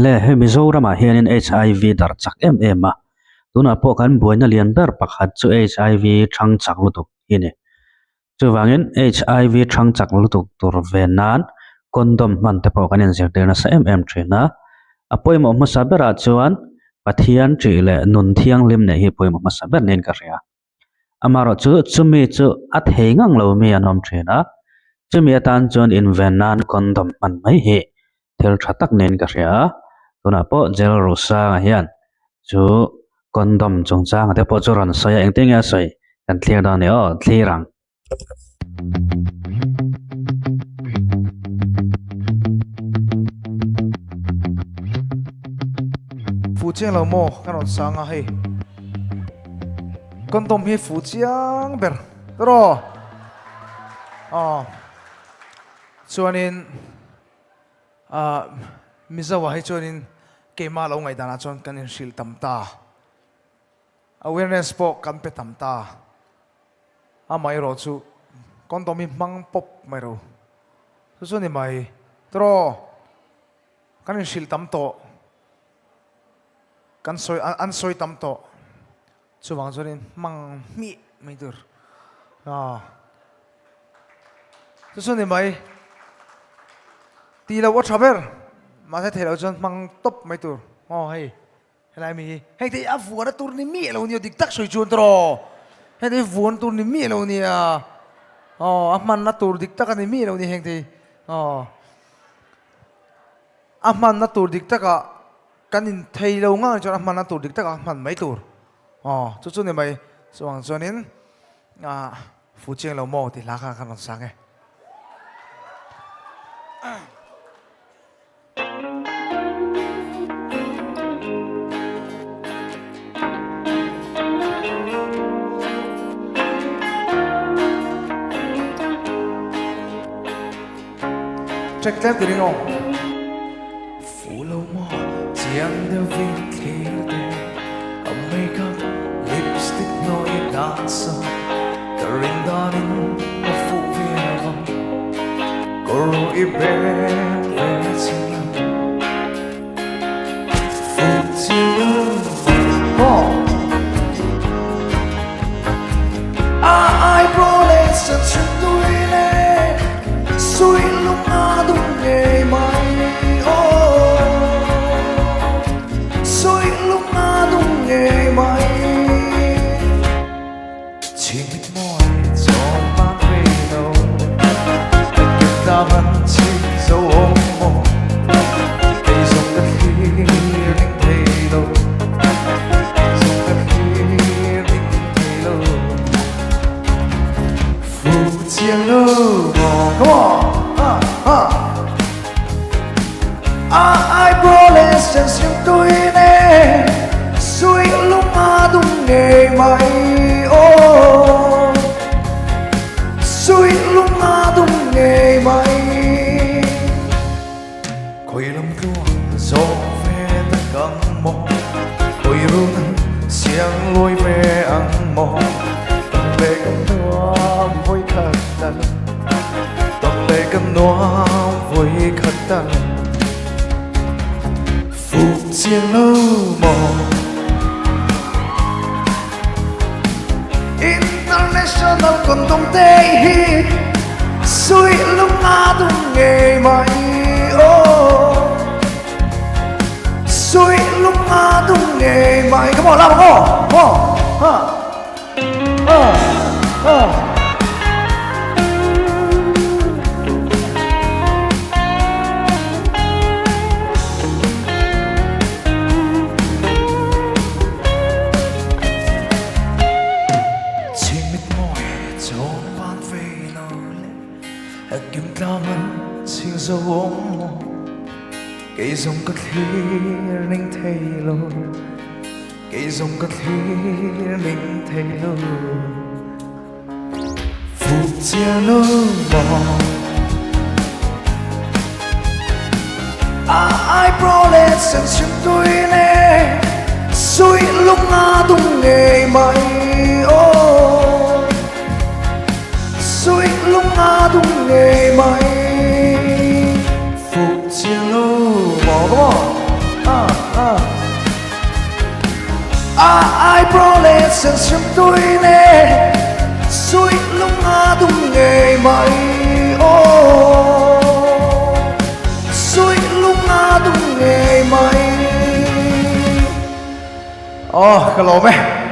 le he Mizoram ah hianin HIV dar chak em a tuna po kan buaina lian ber pakhat chu HIV thang chak lutuk hini chuwangin HIV thang chak lutuk tur venan condom man te po kan in zirtir na sa em thina apoimo hmasa bera chuan pathian tri le nun thiang lim ne hi poimo hmasa ber nen ka ria amaro chu chumi chu a theingang lo mi anom thina chumi atan chuan in venan condom man mai hi thil thatak nen ka ria tuna po gel rusa hian chu condom chungchang te po chu ron soya engting ya soi kan clear down ne o thlirang 福建老莫看到sang啊嘿，跟东皮福建边，对咯，哦，所以咪就話喺所以幾馬路外單啊，將跟人少抌打，awareness 博跟別抌打，咪羅住，跟東皮掹卜咪羅，所以你咪對咯，跟人少抌多。 kan soy an soy tamto chuwang chuanin mang mi mai tur chu chu ni mai ti lo wa thaber ma the thelo chon mang top mai tur hei helai mi hei ti a vuan tur ni mi lo ni dik tak soi chun tro hei ti vuan tur ni mi lo ni a man na tur dik tak ni mi lo ni heng ti a man na tur dik tak kan in thei lo nga cho man na tur dik tak man mai tur chu chu ni mai chuang chuanin fu chiang lo mo ti la kha kan sang e check them đi ngô fu lo mo chiang de vin clear de a makeup lipstick noi dansa the ring danin a fu viava goro I be versina fu chiang ai proles and chunduine sui lumado nghe mai soi lumado nghe mai chỉ biết mỏi cho mang về đâu ta vẫn chỉ dấu ôm mộng để dòng đất khi linh thề đâu dòng đất khi linh thề đâu phù chiang lâu come on ai proles chẳng xem tôi nè suy lúc mà đúng ngày mai suy lúc mà đúng ngày mai khơi lòng ruộng gió về tất cả mong khơi ruộng xiang lối về ăn mong tâm lệ cầm noa vui khát tận tâm lệ cầm noa vui khát tận fu chiang lâu mò international còn đông tây hi suy lúc nga đúng ngày mai suy lúc nga đúng ngày mai come on làm kim ta man xin dấu ôm cây dòng cất hier ninh thay lô cây dòng cất hier ninh thay lô phút chia lô mò ai prolet sang chim tôi nè suy lúc nga tung ngày mai suy lúc nga tung ngày mai phục chiang lâu mò come on. Ai pro lên sân sớm tôi nè suy lúc ngã tung ngày mày ô suy lúc ngã tung ngày mày cái lỗ mẹ